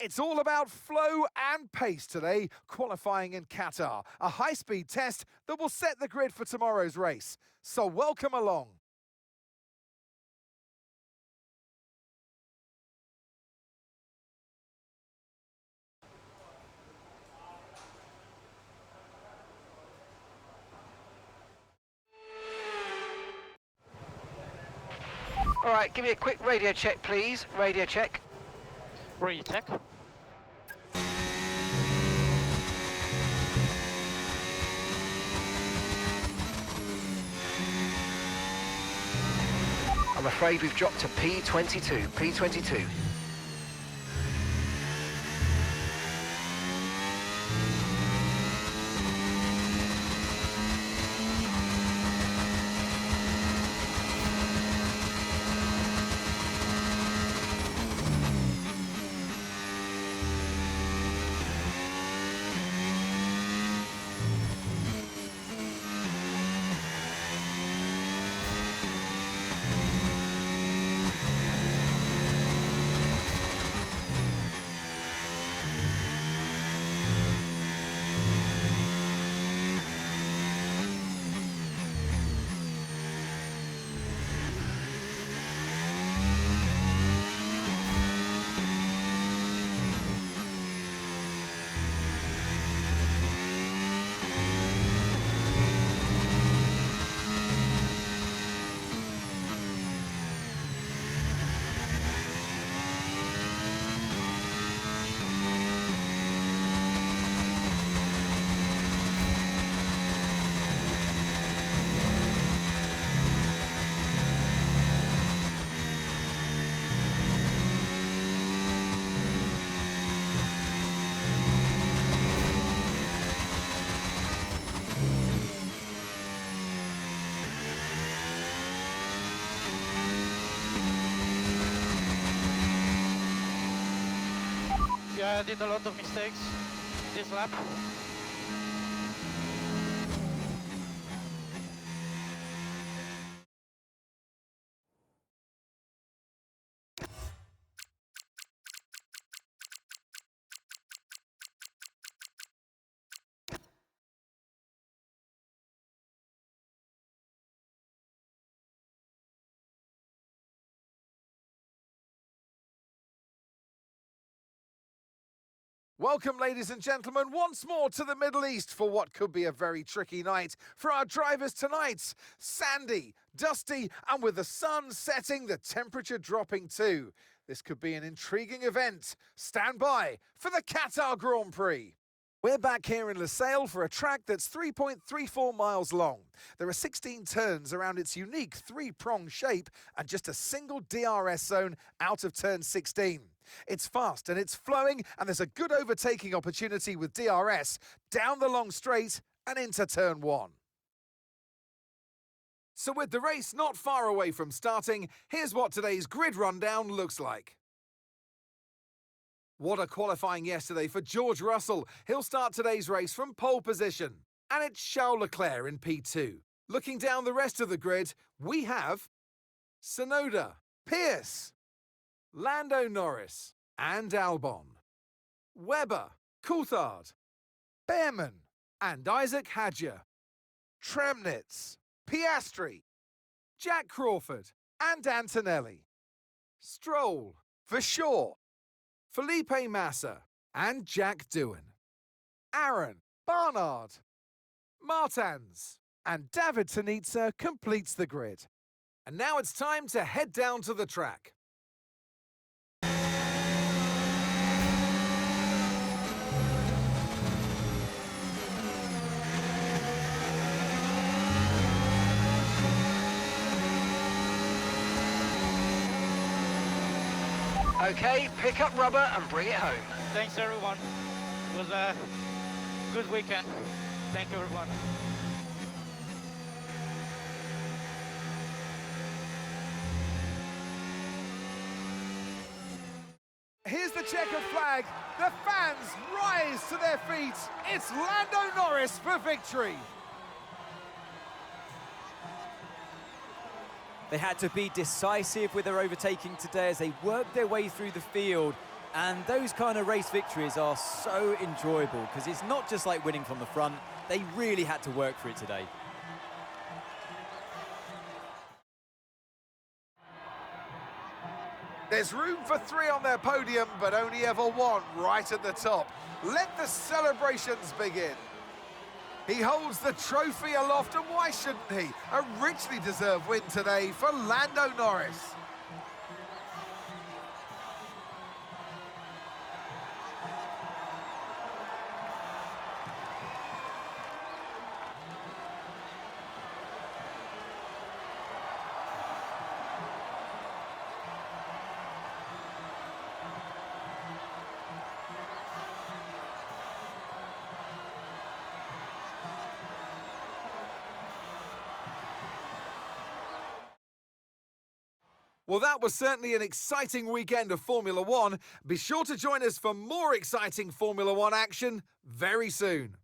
It's all about flow and pace today, qualifying in Qatar, a high-speed test that will set the grid for tomorrow's race. So welcome along. All right, give me a quick radio check, please. Radio check. Radio check. I'm afraid we've dropped to P22. P22. Yeah, I did a lot of mistakes this lap. Welcome, ladies and gentlemen, once more to the Middle East for what could be a very tricky night for our drivers tonight. Sandy, dusty, and with the sun setting, the temperature dropping too. This could be an intriguing event. Stand by for the Qatar Grand Prix. We're back here in Losail for a track that's 3.34 miles long. There are 16 turns around its unique three-prong shape and just a single DRS zone out of turn 16. It's fast and it's flowing, and there's a good overtaking opportunity with DRS down the long straight and into turn 1. So with the race not far away from starting, here's what today's grid rundown looks like. What a qualifying yesterday for George Russell. He'll start today's race from pole position. And it's Charles Leclerc in P2. Looking down the rest of the grid, we have Tsunoda, Pierce, Lando Norris and Albon, Webber, Coulthard, Behrman and Isaac Hadjar, Tremnitz, Piastri, Jack Crawford and Antonelli, Stroll, Verschoor, Felipe Massa and Jack Doohan, Aaron, Barnard, Martins and David Tanitsa completes the grid. And now it's time to head down to the track. Okay, pick up rubber and bring it home. Thanks everyone. It was a good weekend. Thank you everyone. Here's the checkered flag. The fans rise to their feet. It's Lando Norris for victory. They had to be decisive with their overtaking today as they worked their way through the field. And those kind of race victories are so enjoyable because it's not just like winning from the front. They really had to work for it today. There's room for 3 on their podium, but only ever 1 right at the top. Let the celebrations begin. He holds the trophy aloft, and why shouldn't he? A richly deserved win today for Lando Norris. Well, that was certainly an exciting weekend of Formula One. Be sure to join us for more exciting Formula One action very soon.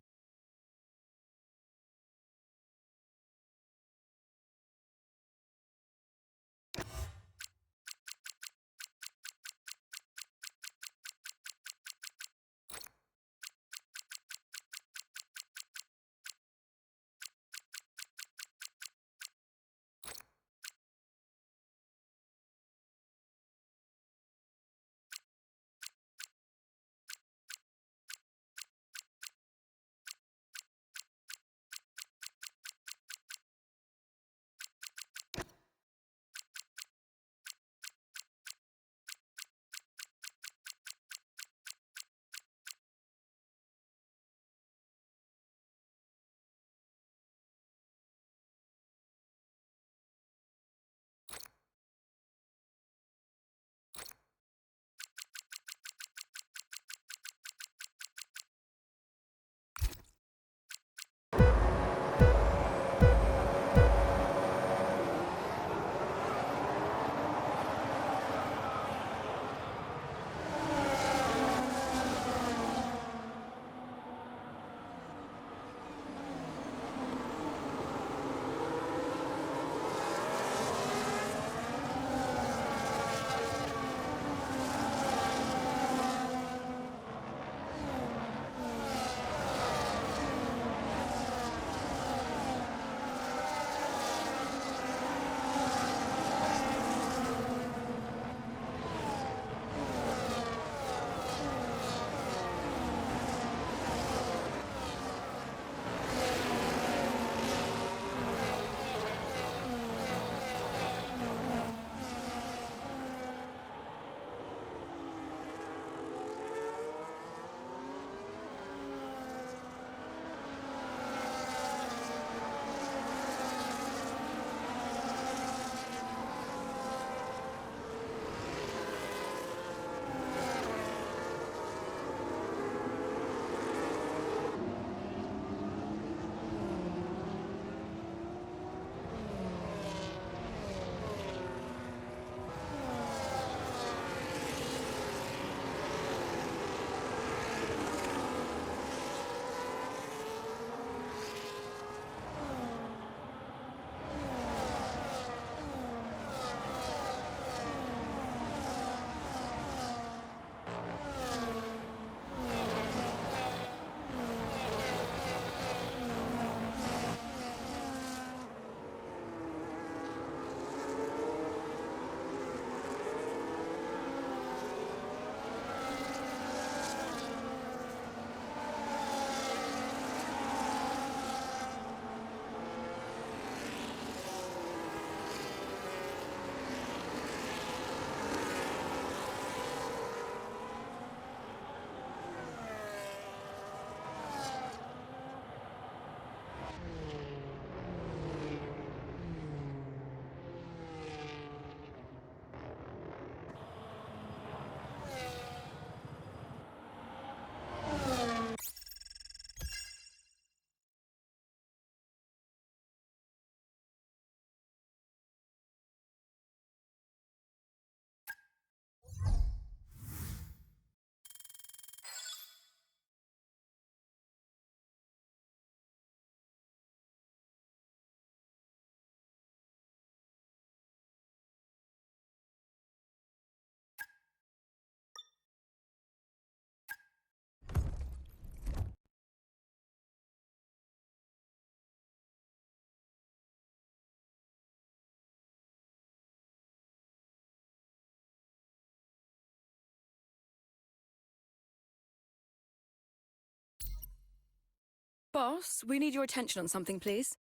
Boss, we need your attention on something, please.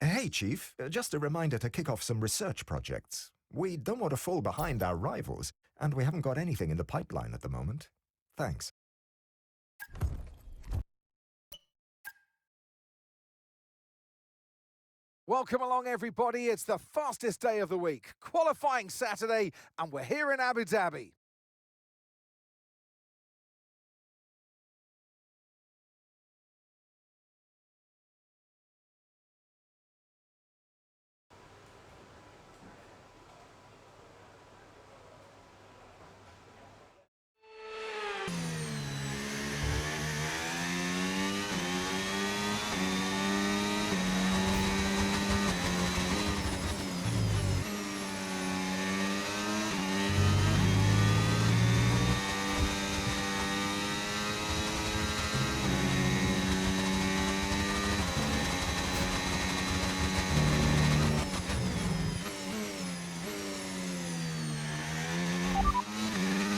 Hey, Chief. Just a reminder to kick off some research projects. We don't want to fall behind our rivals, and we haven't got anything in the pipeline at the moment. Thanks. Welcome along, everybody. It's the fastest day of the week, qualifying Saturday, and we're here in Abu Dhabi.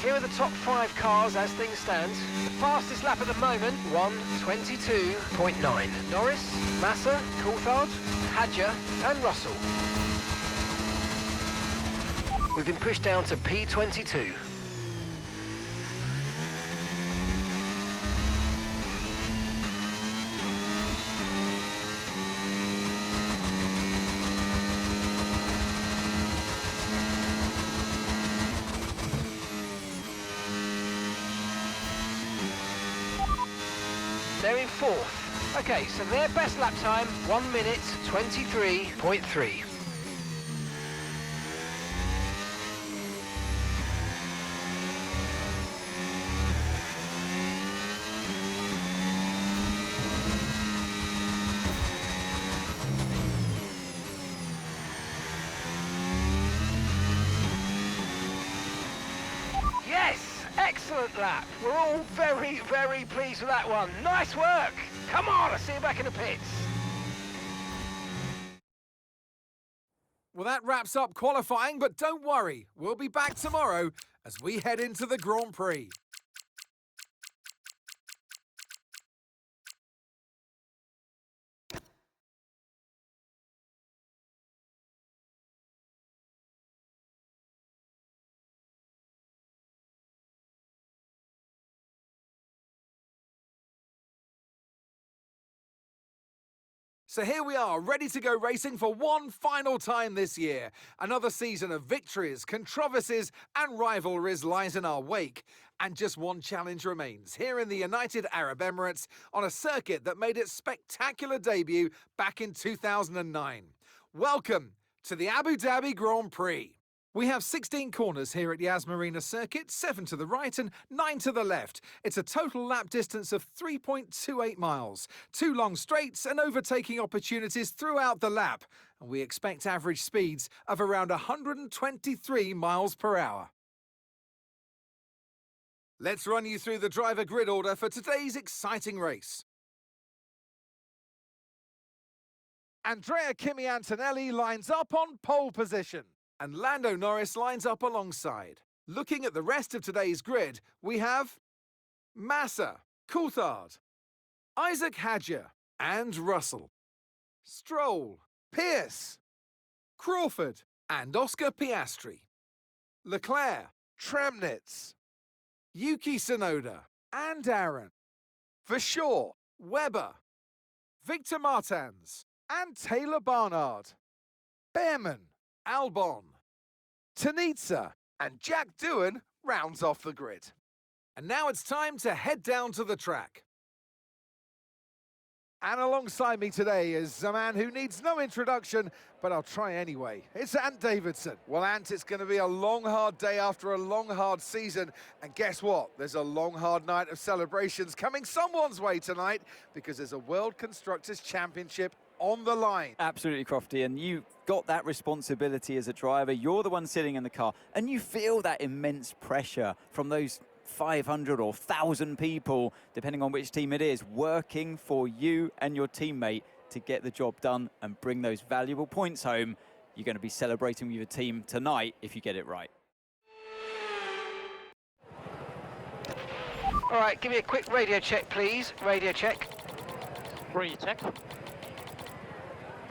Here are the top 5 cars as things stand. The fastest lap at the moment, 1:22.9. Norris, Massa, Coulthard, Hadja and Russell. We've been pushed down to P22. They're in 4th. Okay, so their best lap time, 1:23.3. Yes! Excellent lap. We're all very, very pleased with that one. Nice work. Come on, I'll see you back in the pits. Well, that wraps up qualifying, but don't worry, we'll be back tomorrow as we head into the Grand Prix. So here we are, ready to go racing for one final time this year. Another season of victories, controversies and rivalries lies in our wake. And just one challenge remains, here in the United Arab Emirates, on a circuit that made its spectacular debut back in 2009. Welcome to the Abu Dhabi Grand Prix. We have 16 corners here at Yas Marina Circuit, 7 to the right and 9 to the left. It's a total lap distance of 3.28 miles, 2 long straights and overtaking opportunities throughout the lap. And we expect average speeds of around 123 miles per hour. Let's run you through the driver grid order for today's exciting race. Andrea Kimi Antonelli lines up on pole position, and Lando Norris lines up alongside. Looking at the rest of today's grid, we have Massa, Coulthard, Isaac Hadja and Russell, Stroll, Pierce, Crawford and Oscar Piastri, Leclerc, Tramnitz, Yuki Tsunoda and Aaron, Verschoor, Webber, Victor Martins and Taylor Barnard, Behrman, Albon, Tanitsa and Jack Doohan rounds off the grid. And now it's time to head down to the track. And alongside me today is a man who needs no introduction, but I'll try anyway. It's Ant Davidson. Well, Ant, it's going to be a long, hard day after a long, hard season. And guess what? There's a long, hard night of celebrations coming someone's way tonight because there's a World Constructors' Championship on the line. Absolutely, Crofty, and you got that responsibility as a driver. You're the one sitting in the car, and you feel that immense pressure from those 500 or 1,000 people, depending on which team it is, working for you and your teammate to get the job done and bring those valuable points home. You're going to be celebrating with your team tonight if you get it right. All right, give me a quick radio check, please. Radio check. Radio check.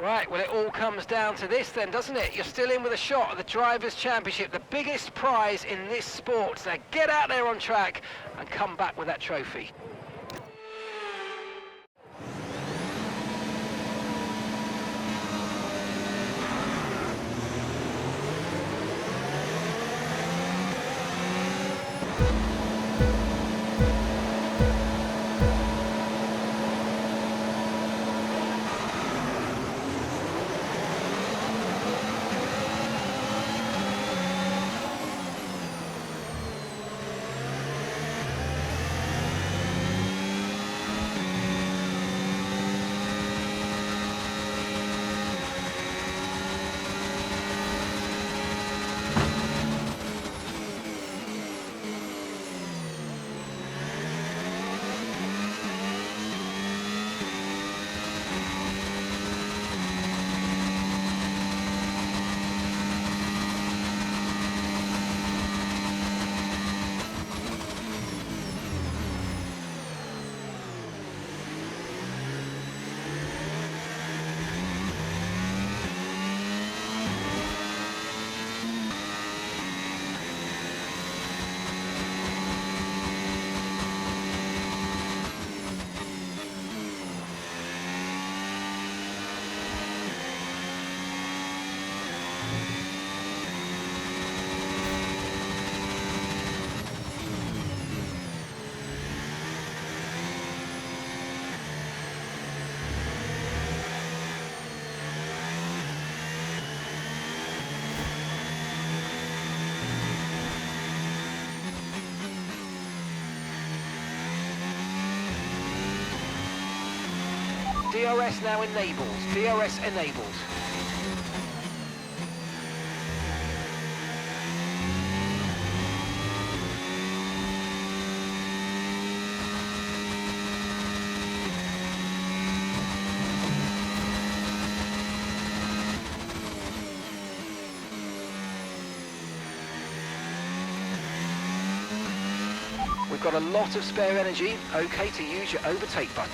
Right, well, it all comes down to this then, doesn't it? You're still in with a shot at the Drivers' Championship, the biggest prize in this sport. So get out there on track and come back with that trophy. DRS now enables. DRS enables. We've got a lot of spare energy. Okay to use your overtake button.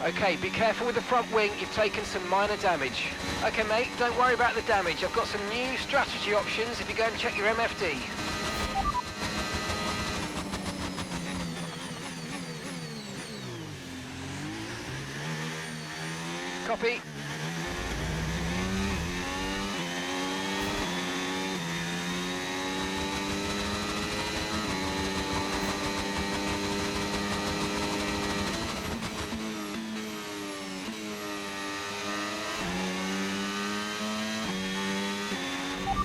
Okay, be careful with the front wing, you've taken some minor damage. Okay mate, don't worry about the damage. I've got some new strategy options if you go and check your MFD. Copy.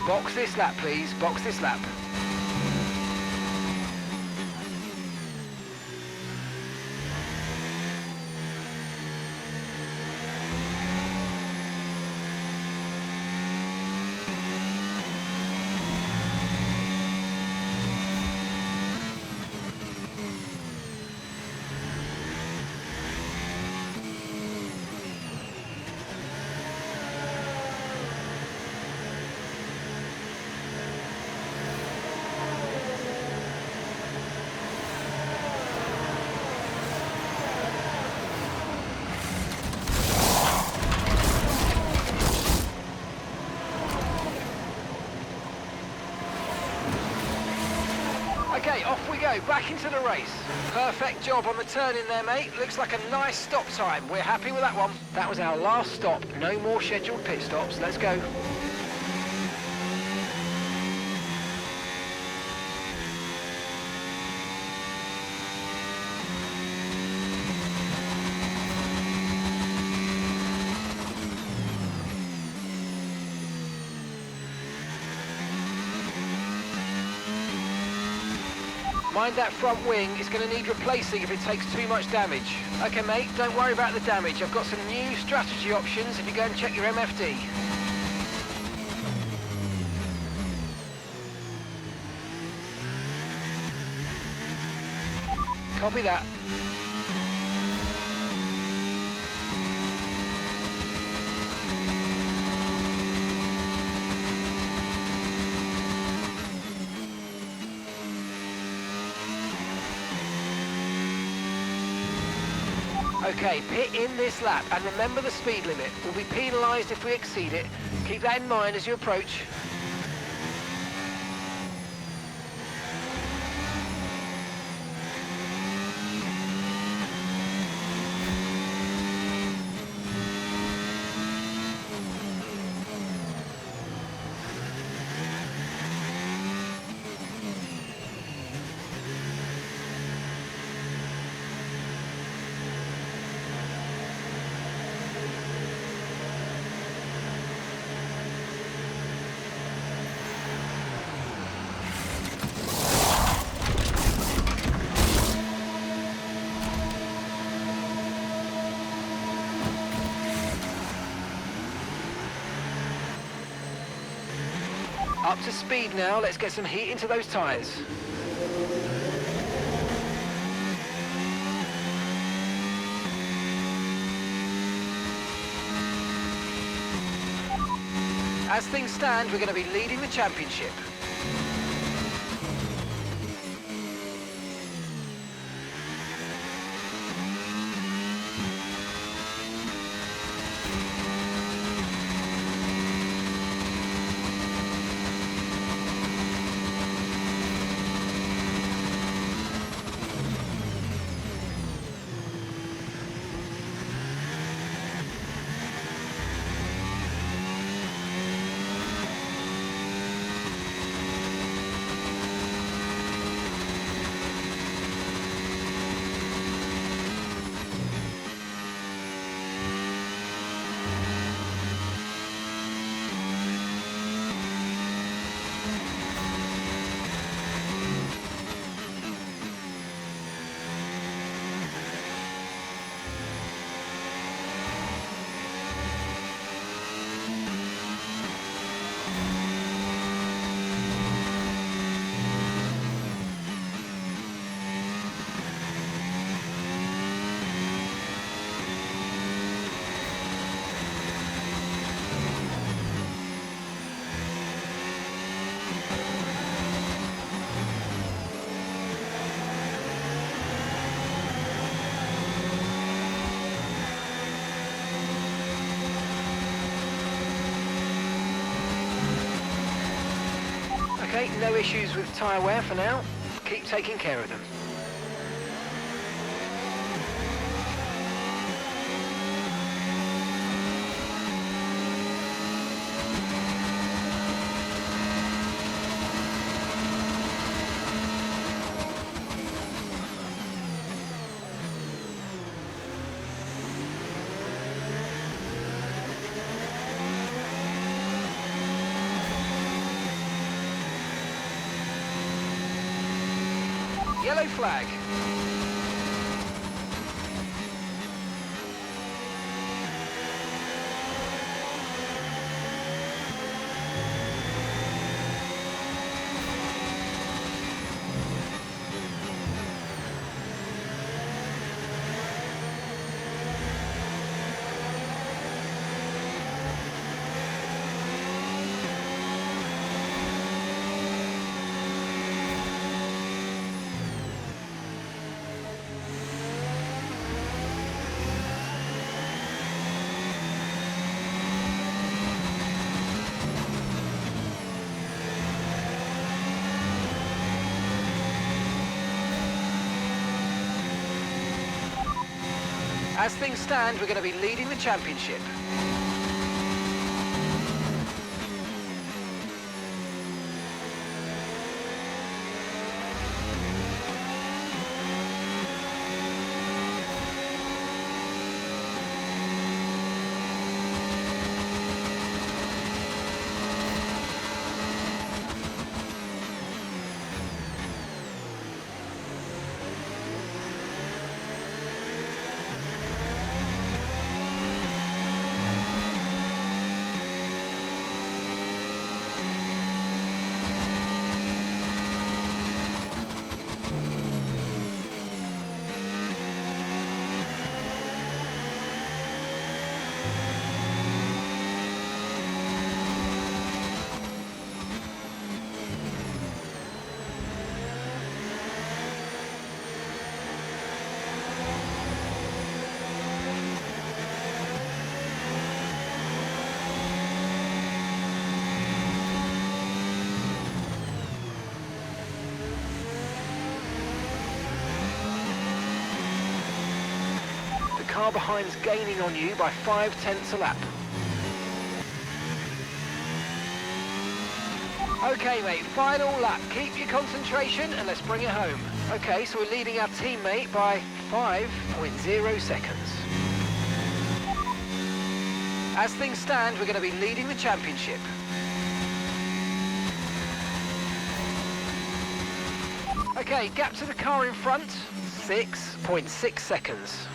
Box this lap, please. Box this lap. Okay, off we go, back into the race. Perfect job on the turn in there, mate. Looks like a nice stop time. We're happy with that one. That was our last stop. No more scheduled pit stops. Let's go. Mind that front wing, it's going to need replacing if it takes too much damage. Okay mate, don't worry about the damage. I've got some new strategy options if you go and check your MFD. Copy that. Okay, pit in this lap, and remember the speed limit. We'll be penalised if we exceed it. Keep that in mind as you approach. Up to speed now, let's get some heat into those tyres. As things stand, we're going to be leading the championship. Okay, no issues with tyre wear for now. Keep taking care of them. Yellow flag. As things stand, we're going to be leading the championship. The car behind's gaining on you by 5/10 a lap. Okay, mate, final lap. Keep your concentration and let's bring it home. Okay, so we're leading our teammate by 5.0 seconds. As things stand, we're going to be leading the championship. Okay, gap to the car in front, 6.6 seconds.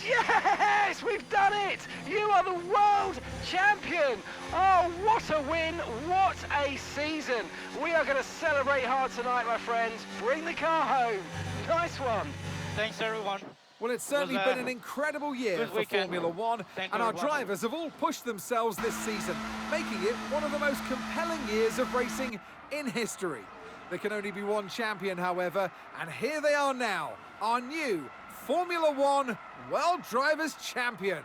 Yes, we've done it! You are the world champion! Oh, what a win, what a season! We are going to celebrate hard tonight, my friends. Bring the car home. Nice one. Thanks, everyone. Well, it's certainly been an incredible year good for weekend. Formula One, Thank and our everyone. drivers have all pushed themselves this season, making it one of the most compelling years of racing in history. There can only be one champion, however, and here they are now, our new Formula One World Drivers' Champion.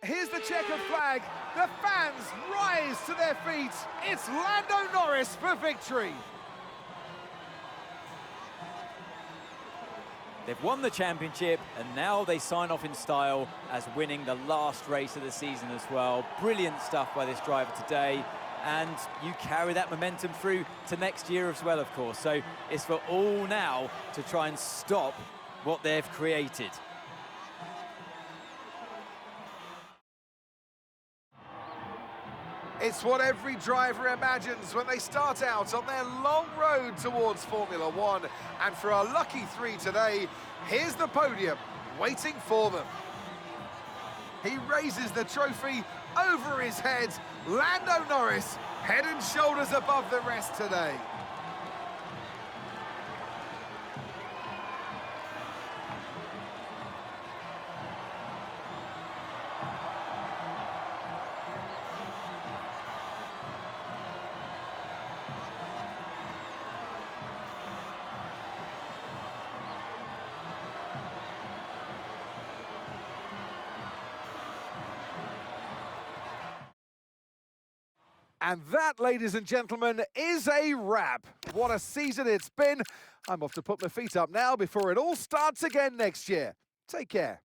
Here's the checkered flag. The fans rise to their feet. It's Lando Norris for victory. They've won the championship, and now they sign off in style as winning the last race of the season as well. Brilliant stuff by this driver today. And you carry that momentum through to next year as well, of course. So it's for all now to try and stop what they've created. It's what every driver imagines when they start out on their long road towards Formula One. And for our lucky three today, here's the podium waiting for them. He raises the trophy over his head. Lando Norris, head and shoulders above the rest today. And that, ladies and gentlemen, is a wrap. What a season it's been. I'm off to put my feet up now before it all starts again next year. Take care.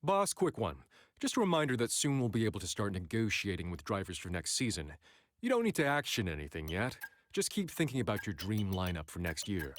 Boss, quick one. Just a reminder that soon we'll be able to start negotiating with drivers for next season. You don't need to action anything yet. Just keep thinking about your dream lineup for next year.